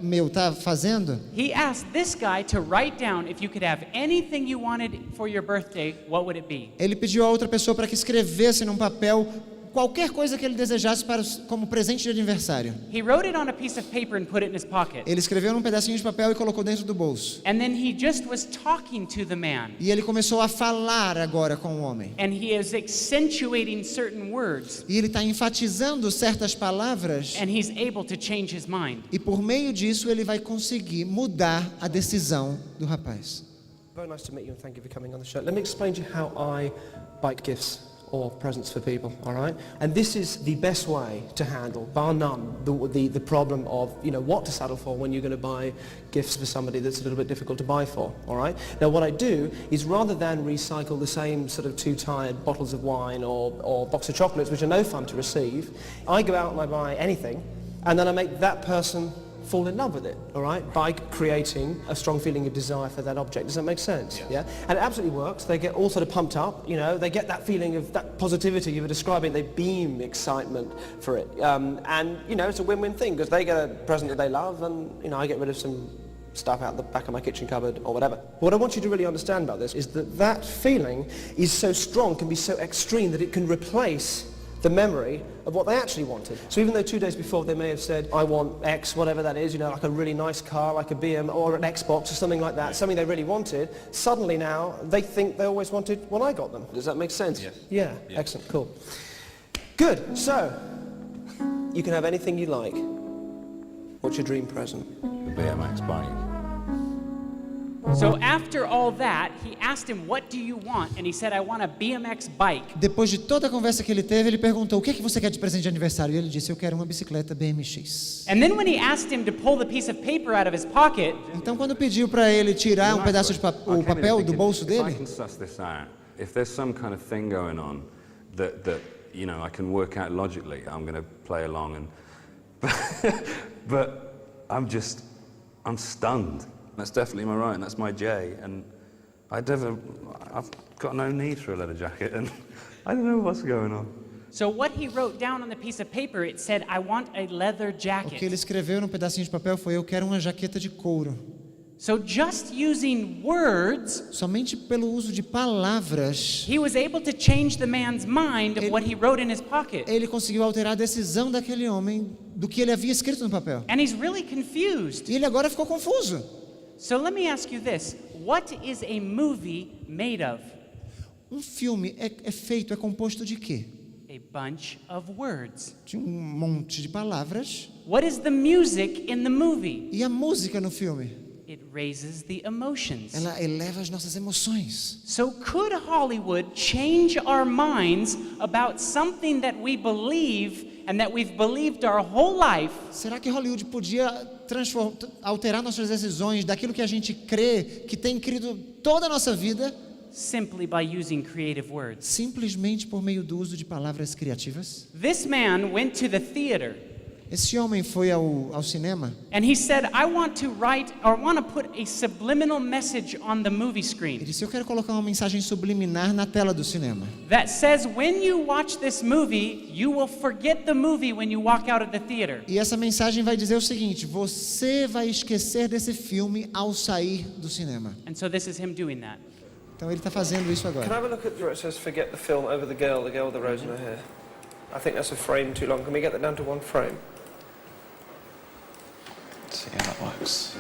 meu está fazendo? he asked this guy to write down if you could have anything you wanted for your birthday, what would it be? Ele pediu a outra pessoa para que escrevesse num papel qualquer coisa que ele desejasse como presente de aniversário. He wrote it on a piece of paper and put it in his pocket. Ele escreveu num pedacinho de papel e colocou dentro do bolso. And then he just was talking to the man. E ele começou a falar agora com o homem. And he is accentuating certain words. E ele está enfatizando certas palavras. And he's able to change his mind. E por meio disso ele vai conseguir mudar a decisão do rapaz. Very nice to meet you and thank you for coming on the show. Let me explain to you how I bike gifts or presents for people, all right? And this is the best way to handle, bar none, the problem of, what to settle for when you're going to buy gifts for somebody that's a little bit difficult to buy for, all right? Now what I do is rather than recycle the same sort of two tired bottles of wine or box of chocolates, which are no fun to receive, I go out and I buy anything, and then I make that person fall in love with it, all right, by creating a strong feeling of desire for that object. Does that make sense? Yeah. And it absolutely works. They get all sort of pumped up, they get that feeling of that positivity you were describing. They beam excitement for it. And, it's a win-win thing because they get a present that they love and, I get rid of some stuff out the back of my kitchen cupboard or whatever. What I want you to really understand about this is that feeling is so strong, can be so extreme that it can replace the memory of what they actually wanted. So even though 2 days before they may have said, I want X, whatever that is, like a really nice car, like a BM or an Xbox or something like that, something they really wanted, suddenly now they think they always wanted what I got them. Does that make sense? Yes. Yeah. Excellent, cool. Good, so you can have anything you like. What's your dream present? The BMX bike. So after all that, he asked him, what do you want? And he said, I want a BMX bike. Depois de toda a conversa que ele teve, ele perguntou, o que você quer de presente de aniversário? E ele disse, eu quero uma bicicleta BMX. And then when he asked him to pull the piece of paper out of his pocket, então quando pediu para ele tirar um pedaço de papel do bolso dele, if I can suss this out, if there's some kind of thing going on that I can work out logically, I'm going to play along and but I'm stunned. That's definitely my right, and that's my J, and I've got no need for a leather jacket, and I don't know what's going on. So what he wrote down on the piece of paper, it said, I want a leather jacket. O que ele escreveu num pedacinho de papel foi, eu quero uma jaqueta de couro. So just using words, somente pelo uso de palavras, he was able to change the man's mind of what he wrote in his pocket. Ele conseguiu alterar a decisão daquele homem do que ele havia escrito no papel. And he's really confused. E ele agora ficou confuso. So let me ask you this. What is a movie made of? Filme é feito, é composto de quê? A bunch of words. De monte de palavras. What is the music in the movie? E a música no filme? It raises the emotions. Ela eleva as nossas emoções. So could Hollywood change our minds about something that we believe and that we've believed our whole life? Será que Hollywood podia alterar nossas decisões daquilo que a gente crê, que tem crido toda a nossa vida? Simply by using creative words. Simplesmente por meio do uso de palavras criativas? This man went to the theater. Esse homem foi ao cinema. And he said, I want to put a subliminal message on the movie screen. Ele disse, eu quero colocar uma mensagem subliminar na tela do cinema. That says when you watch this movie, you will forget the movie when you walk out of the theater. E essa mensagem vai dizer o seguinte: você vai esquecer desse filme ao sair do cinema. And so this is him doing that. Então ele está fazendo isso agora. Can I have a look at where it says forget the film over the girl with the rose in her hair? I think that's a frame too long. Can we get that down to one frame? See how that works.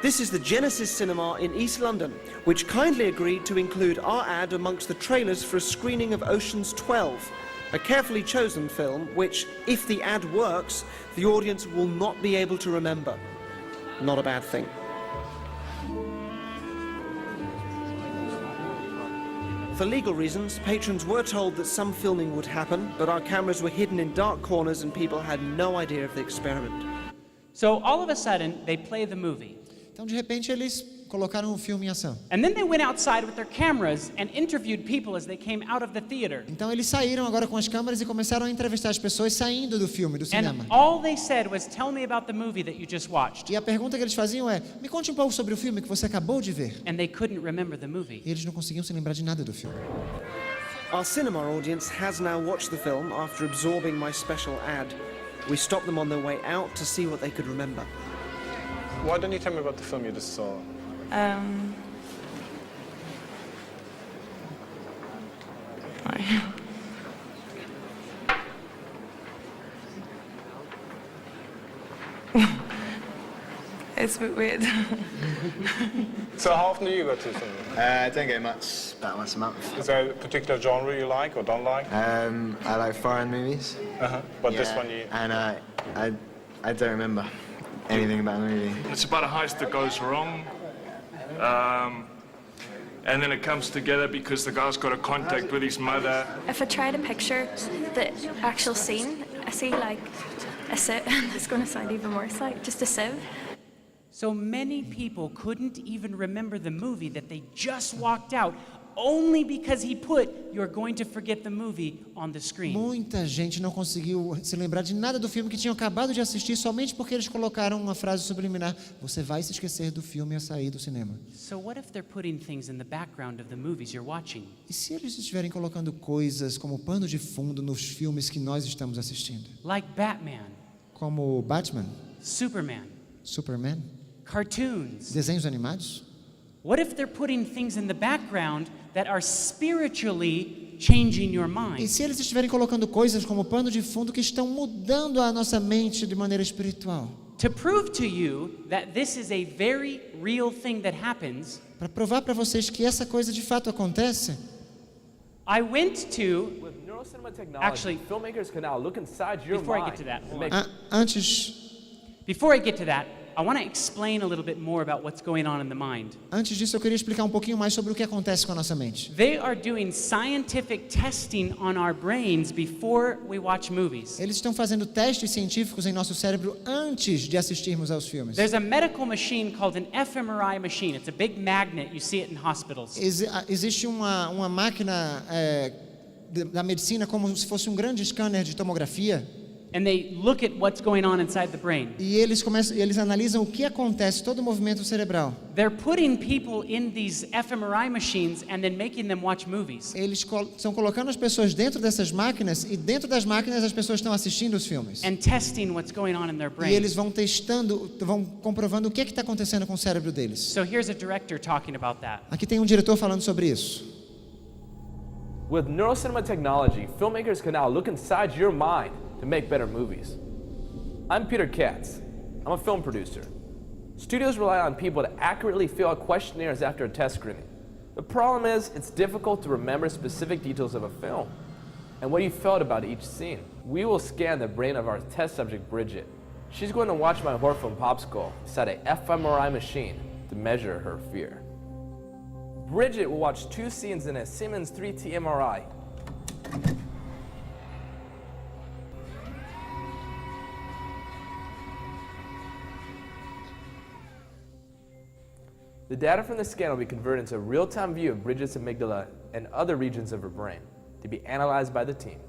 This is the Genesis Cinema in East London, which kindly agreed to include our ad amongst the trailers for a screening of Ocean's 12, a carefully chosen film which, if the ad works, the audience will not be able to remember. Not a bad thing. For legal reasons, patrons were told that some filming would happen, but our cameras were hidden in dark corners and people had no idea of the experiment. So all of a sudden, they play the movie. Então de repente eles colocaram o filme em ação. And then they went outside with their cameras and interviewed people as they came out of the theater. Então eles saíram agora com as câmeras e começaram a entrevistar as pessoas saindo do filme, do cinema. And all they said was, "Tell me about the movie that you just watched." E a pergunta que eles faziam é: me conte um pouco sobre o filme que você acabou de ver. And they couldn't remember the movie. E eles não conseguiam se lembrar de nada do filme. Our cinema audience has now watched the film after absorbing my special ad. We stopped them on their way out to see what they could remember. Why don't you tell me about the film you just saw? It's a bit weird. So how often do you go to the cinema? I don't go much, about once a month. Is there a particular genre you like or don't like? I like foreign movies. But this one you... And I don't remember anything about the movie. It's about a heist that goes wrong. And then it comes together because the guy's got a contact with his mother. If I try to picture the actual scene, I see like a sieve. It's going to sound even worse, like just a sieve. So many people couldn't even remember the movie that they just walked out, only because he put "You're going to forget the movie" on the screen. Muita gente não conseguiu se lembrar de nada do filme que tinham acabado de assistir somente porque eles colocaram uma frase subliminar: você vai se esquecer do filme a sair do cinema. So what if they're putting things in the background of the movies you're watching? E se eles estiverem colocando coisas como pano de fundo nos filmes que nós estamos assistindo? Like Batman, Como Batman, Superman, Superman, cartoons. desenhos animados? What if they're putting things in the background that are spiritually changing your E mind? se eles estiverem colocando coisas como pano de fundo que estão mudando a nossa mente de maneira espiritual? To prove to you that this is a very real thing that happens, Para provar para vocês que essa coisa de fato acontece, I went to With neurocinema technology, Actually, filmmakers can now look inside your before I mind get to that, and make Before I get to that, I want to explain a little bit more about what's going on in the mind. antes disso eu queria explicar um pouquinho mais sobre o que acontece com a nossa mente. They are doing scientific testing on our brains before we watch movies. Eles estão fazendo testes científicos em nosso cérebro antes de assistirmos aos filmes. There's a medical machine called an fMRI machine. It's a big magnet. You see it in hospitals. Existe uma máquina da medicina como se fosse um grande scanner de tomografia. And they look at what's going on inside the brain. E eles analisam o que acontece, todo o movimento cerebral. They're putting people in these fMRI machines and then making them watch movies. Eles estão colocando as pessoas dentro dessas máquinas e dentro das máquinas as pessoas estão assistindo os filmes. And testing what's going on in their brains. E eles vão testando, vão comprovando o que está acontecendo com o cérebro deles. So here's a director talking about that. Aqui tem um diretor falando sobre isso. With neurocinema technology, filmmakers can now look inside your mind to make better movies. I'm Peter Katz. I'm a film producer. Studios rely on people to accurately fill out questionnaires after a test screening. The problem is, it's difficult to remember specific details of a film and what you felt about each scene. We will scan the brain of our test subject, Bridget. She's going to watch my horror film Popsicle inside a fMRI machine to measure her fear. Bridget will watch 2 scenes in a Siemens 3T MRI. The data from the scan will be converted into a real-time view of Bridget's amygdala and other regions of her brain to be analyzed by the team.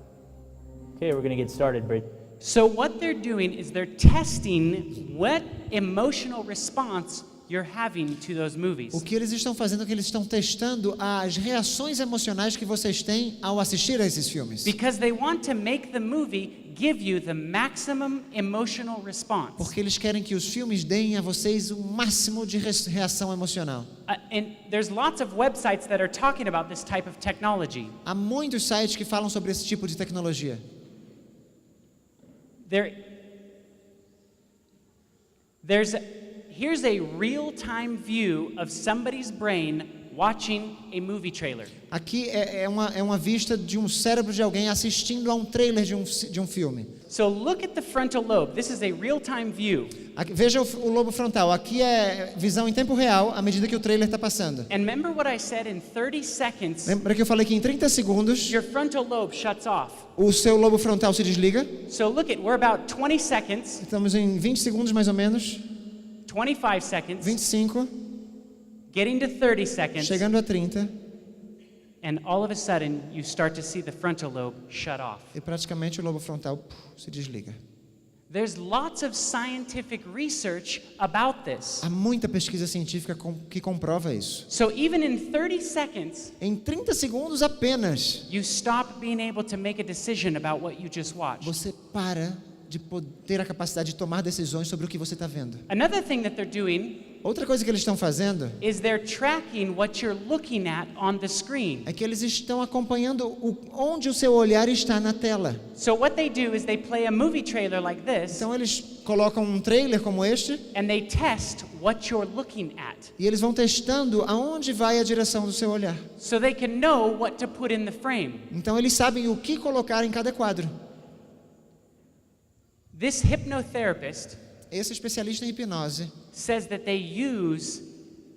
Okay, we're going to get started, Bridget. So what they're doing is they're testing what emotional response you're having to those movies. O que eles estão fazendo é que eles estão testando as reações emocionais que vocês têm ao assistir a esses filmes. Because they want to make the movie give you the maximum emotional response. Porque eles querem que os filmes deem a vocês o máximo de reação emocional. And there's lots of websites that are talking about this type of technology. Há muitos sites que falam sobre esse tipo de tecnologia. Here's a real-time view of somebody's brain watching a movie trailer. Aqui é uma vista de um cérebro de alguém assistindo a um trailer de um filme. So look at the frontal lobe. This is a real-time view. Aqui, veja o lobo frontal. Aqui é visão em tempo real à medida que o trailer está passando. And remember what I said in 30 seconds. Lembra que eu falei que em 30 segundos your frontal lobe shuts off. O seu lobo frontal se desliga. So look at, we're about 20 seconds. Estamos em 20 segundos mais ou menos. 25 seconds. 25. Getting to 30 seconds. Chegando a 30. And all of a sudden you start to see the frontal lobe shut off. E praticamente o lobo frontal se desliga. There's lots of scientific research about this. Há muita pesquisa científica que comprova isso. So even in 30 seconds, em 30 segundos apenas, you stop being able to make a decision about what you just watched. Você para de ter a capacidade de tomar decisões sobre o que você está vendo. Another thing that they're doing Outra coisa que eles estão fazendo is they're tracking what you're looking at on the screen. É que eles estão acompanhando onde o seu olhar está na tela. So what they do is they play a movie trailer like this. Então eles colocam um trailer como este. And they test what you're looking at. E eles vão testando aonde vai a direção do seu olhar. So they can know what to put in the frame. Então eles sabem o que colocar em cada quadro. This hypnotherapist, esse especialista em hipnose, says that they use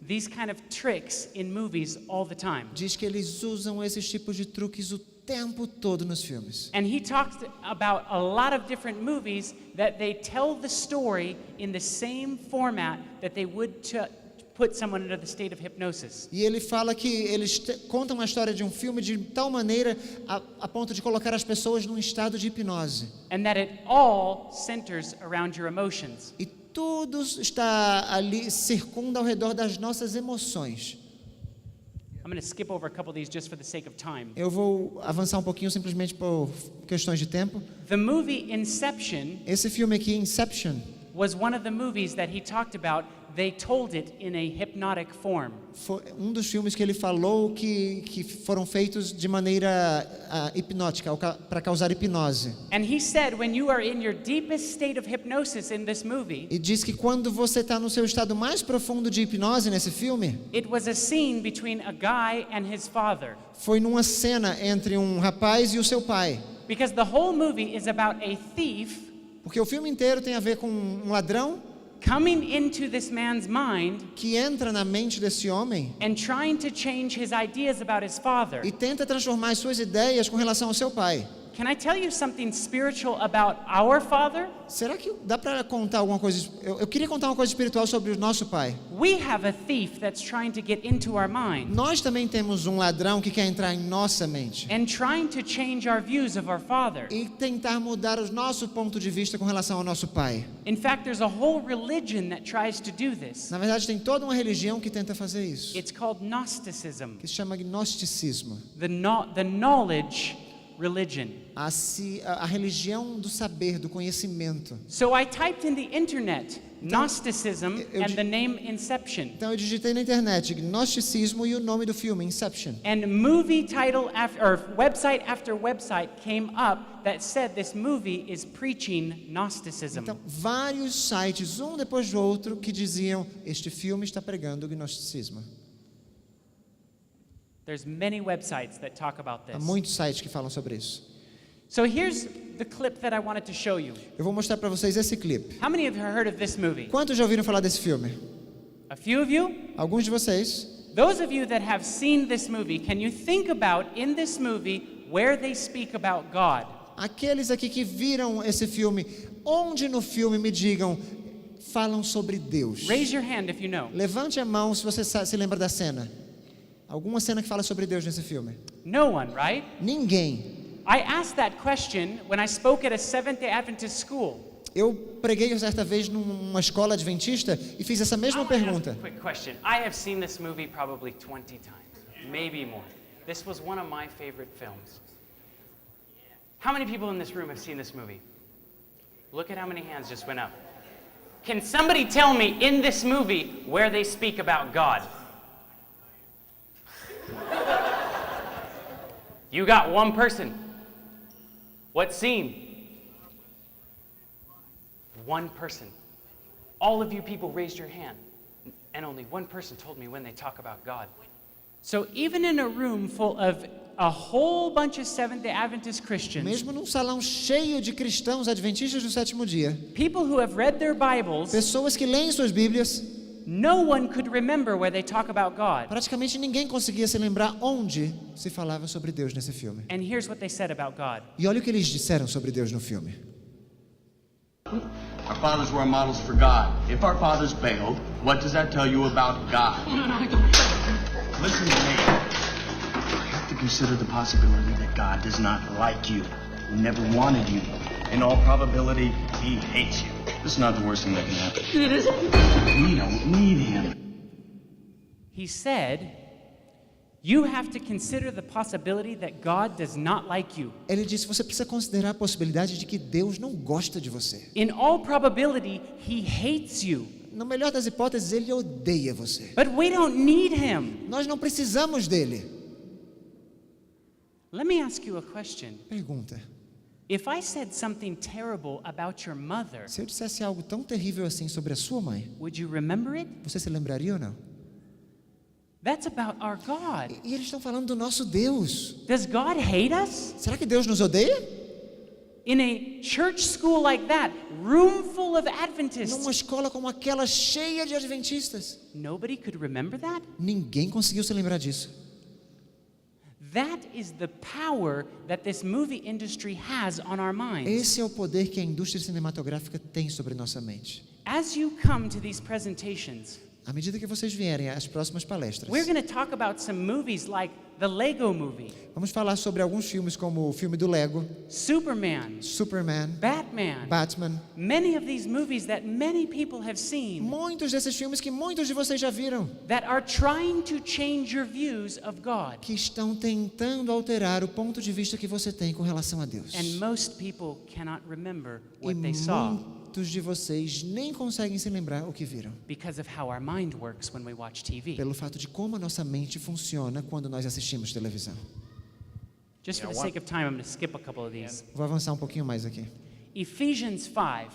these kind of tricks in movies all the time. Diz que eles usam esses tipos de truques o tempo todo nos filmes. And he talks about a lot of different movies that they tell the story in the same format that they would to put someone into the state of hypnosis. E ele fala que eles contam a história de um filme de tal maneira a ponto de colocar as pessoas num estado de hipnose. And that it all centers around your emotions. E tudo está ali, circunda ao redor das nossas emoções. I'm going to skip over a couple of these just for the sake of time. Eu vou avançar um pouquinho simplesmente por questões de tempo. The movie Inception, esse filme aqui, Inception, was one of the movies that he talked about. They told it in a hypnotic form. Foi um dos filmes que ele falou que foram feitos de maneira hipnótica, para causar hipnose. And he said, when you are in your deepest state of hypnosis in this movie, e diz que quando você está no seu estado mais profundo de hipnose nesse filme, it was a scene between a guy and his father. Foi numa cena entre um rapaz e o seu pai. Because the whole movie is about a thief. Porque o filme inteiro tem a ver com um ladrão coming into this man's mind, que entra na mente desse homem, and trying to change his ideas about his father. E tenta transformar as suas ideias com relação ao seu pai. Can I tell you something spiritual about our father? Será que dá para contar alguma coisa? Eu queria contar uma coisa espiritual sobre o nosso pai. We have a thief that's trying to get into our mind. Nós também temos um ladrão que quer entrar em nossa mente. And trying to change our views of our father. E tentar mudar o nosso ponto de vista com relação ao nosso pai. In fact, there's a whole religion that tries to do this. Na verdade, tem toda uma religião que tenta fazer isso. It's called Gnosticism. Que se chama gnosticismo. The knowledge religion. A religião do saber, do conhecimento. So I typed in the internet Gnosticism and the name Inception. Então eu digitei na internet gnosticismo e o nome do filme Inception. And movie title or website after website came up that said this movie is preaching Gnosticism. Então vários sites, um depois do outro, que diziam este filme está pregando o gnosticismo. There's many websites that talk about this. Há muitos sites que falam sobre isso. So here's the clip that I wanted to show you. Eu vou mostrar para vocês esse clipe. How many of you have heard of this movie? Quantos já ouviram falar desse filme? A few of you? Alguns de vocês. Those of you that have seen this movie, can you think about in this movie where they speak about God? Aqueles aqui que viram esse filme, onde no filme me digam falam sobre Deus? Raise your hand if you know. Levante a mão se você se lembra da cena. Alguma cena que fala sobre Deus nesse filme? No one, right? Ninguém. I asked that question when I spoke at a Seventh-day Adventist school. Eu preguei certa vez numa escola adventista e fiz essa mesma pergunta. Quick question. I have seen this movie probably 20 times, maybe more. This was one of my favorite films. How many people in this room have seen this movie? Look at how many hands just went up. Can somebody tell me in this movie where they speak about God? You got one person. What scene? One person. All of you people raised your hand, and only one person told me when they talk about God. So even in a room full of a whole bunch of Seventh-day Adventist Christians, mesmo num salão cheio de cristãos adventistas do sétimo dia, people who have read their Bibles, pessoas que leem suas Bíblias, no one could remember where they talk about God. Praticamente ninguém conseguia se lembrar onde se falava sobre Deus nesse filme. And here's what they said about God. E olha o que eles disseram sobre Deus no filme. Our fathers were models for God. If our fathers failed, what does that tell you about God? Listen to me. You have to consider the possibility that God does not like you. He never wanted you. In all probability, he hates you. This is not the worst thing that can happen. It isn't. We don't need him. He said, you have to consider the possibility that God does not like you. Ele disse, você precisa considerar a possibilidade de que Deus não gosta de você. In all probability, he hates you. No melhor das hipóteses, ele odeia você. But we don't need him. Nós não precisamos dele. Let me ask you a question. Pergunta. If I said something terrible about your mother, se eu dissesse algo tão terrível assim sobre a sua mãe, would you remember it? Você se lembraria ou não? That's about our God. E eles estão falando do nosso Deus. Does God hate us? Será que Deus nos odeia? In a church school like that, room full of Adventists. Numa escola como aquela cheia de adventistas. Nobody could remember that? Ninguém conseguiu se lembrar disso. That is the power that this movie industry has on our minds. Esse é o poder que a indústria cinematográfica tem sobre nossa mente. As you come to these presentations, à medida que vocês vierem às próximas palestras, we're going to talk about some movies like the Lego Movie. Vamos falar sobre alguns filmes como o filme do Lego, Superman, Batman. Many of these movies that many people have seen. Muitos desses filmes que muitos de vocês já viram. That are trying to change your views of God. Que estão tentando alterar o ponto de vista que você tem com relação a Deus. And most people cannot remember what they saw. Muitos de vocês nem conseguem se lembrar o que viram. Because of how our mind works when we watch TV. Pelo fato de como a nossa mente funciona quando nós assistimos televisão. Just for the sake of time, I'm going to skip a couple of these. Vou avançar um pouquinho mais aqui. Ephesians 5.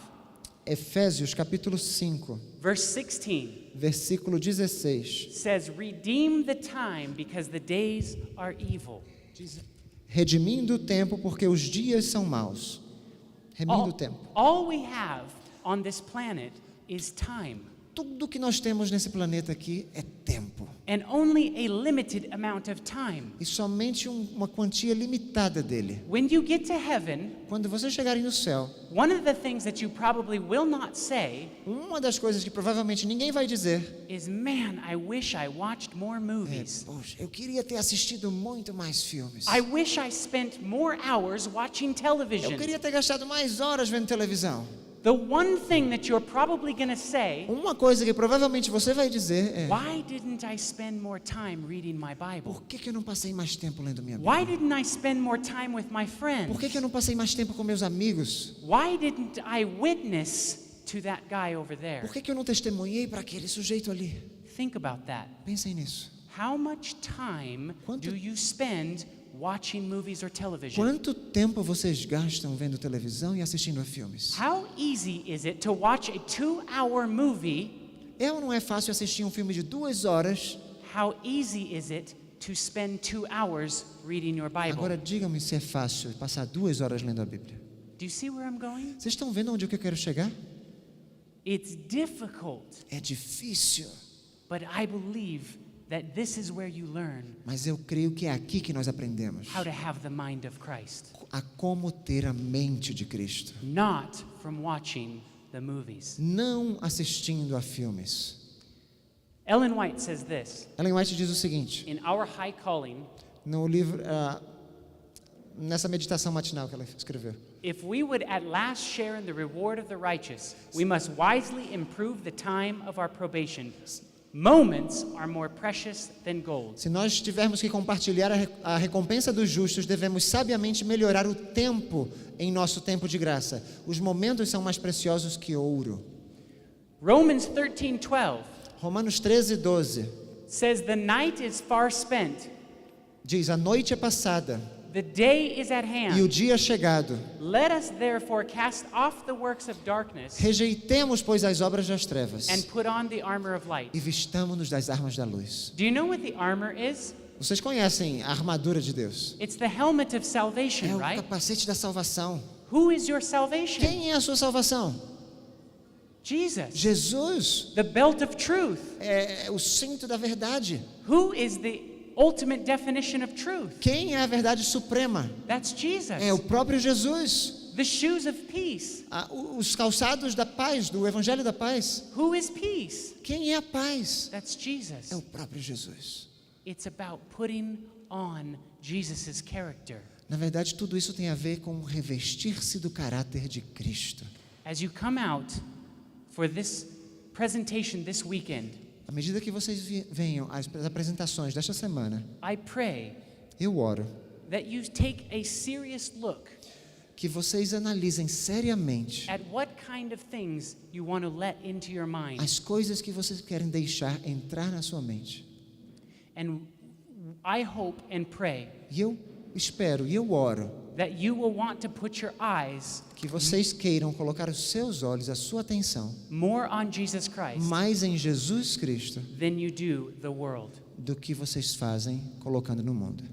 Efésios capítulo 5. Verse 16. Versículo 16. Says, "Redeem the time because the days are evil." Redimindo o tempo porque os dias são maus. Remindo o tempo. All we have on this planet is time. Tudo que nós temos nesse planeta aqui é tempo. And only a limited amount of time. E somente uma quantia limitada dele. When you get to heaven, quando vocês chegarem no céu, one of the things that you probably will not say, uma das coisas que provavelmente ninguém vai dizer, is, "Man, I wish I watched more movies." Poxa, eu queria ter assistido muito mais filmes. I wish I spent more hours watching television. Eu queria ter gastado mais horas vendo televisão. The one thing that you're probably going to say, Uma coisa que provavelmente você vai dizer é: why didn't I spend more time reading my Bible? por que eu não passei mais tempo lendo minha Why Bíblia? didn't I spend more time with my friends? Por que eu não passei mais tempo com meus amigos? Why didn't I witness to that guy over there? Por que eu não testemunhei para aquele sujeito ali? Think about that. Pensem nisso. How much time do you spend watching movies or television? Quanto tempo vocês gastam vendo televisão e assistindo a filmes? How easy is it to watch a 2-hour movie? É ou não é fácil assistir um filme de 2 horas? How easy is it to spend 2 hours reading your Bible? Agora digam-me se é fácil passar 2 horas lendo a Bíblia. Do you see where I'm going? Vocês estão vendo onde eu quero chegar? It's difficult, É difícil, but I believe that this is where you learn mas eu creio que é aqui que nós aprendemos how to have the mind of Christ, a como ter a mente de Cristo, not from watching the movies. não assistindo a filmes. Ellen White says this, Ellen White diz o seguinte, in Our High Calling, no livro, nessa meditação matinal que ela escreveu: if we would at last share in the reward of the righteous, we must wisely improve the time of our probation. Moments are more precious than gold. se nós tivermos que compartilhar a recompensa dos justos, devemos sabiamente melhorar o tempo em nosso tempo de graça. Os momentos são mais preciosos que ouro. Romans 13:12 Romanos 13:12 says the night is far spent, diz: a noite é passada the day is at hand. e o dia é chegado. Let us therefore cast off the works of darkness Rejeitemos, pois, as obras das trevas and put on the armor of light. e vistamo-nos das armas da luz. Do you know what the armor is? Vocês conhecem a armadura de Deus? It's the helmet of salvation, É o right? capacete da salvação. Who is your salvation? Quem é a sua salvação? Jesus. Jesus. The belt of truth. É o cinto da verdade. Who is the ultimate definition of truth? Quem é a verdade suprema? That's Jesus. É o próprio Jesus. The shoes of peace. Os calçados da paz, do Evangelho da paz. Who is peace? Quem é a paz? That's Jesus. É o próprio Jesus. It's about putting on Jesus's character. Na verdade, tudo isso tem a ver com revestir-se do caráter de Cristo. As you come out for this presentation this weekend, À medida que vocês venham às apresentações desta semana, I pray eu oro that you take a serious look que vocês analisem seriamente at what kind of things you want to let into your mind. as coisas que vocês querem deixar entrar na sua mente. And I hope and pray E eu espero e eu oro that you will want to put your eyes que vocês queiram colocar os seus olhos, a sua atenção, more on Jesus Christ mais em Jesus Cristo than you do the world. do que vocês fazem colocando no mundo.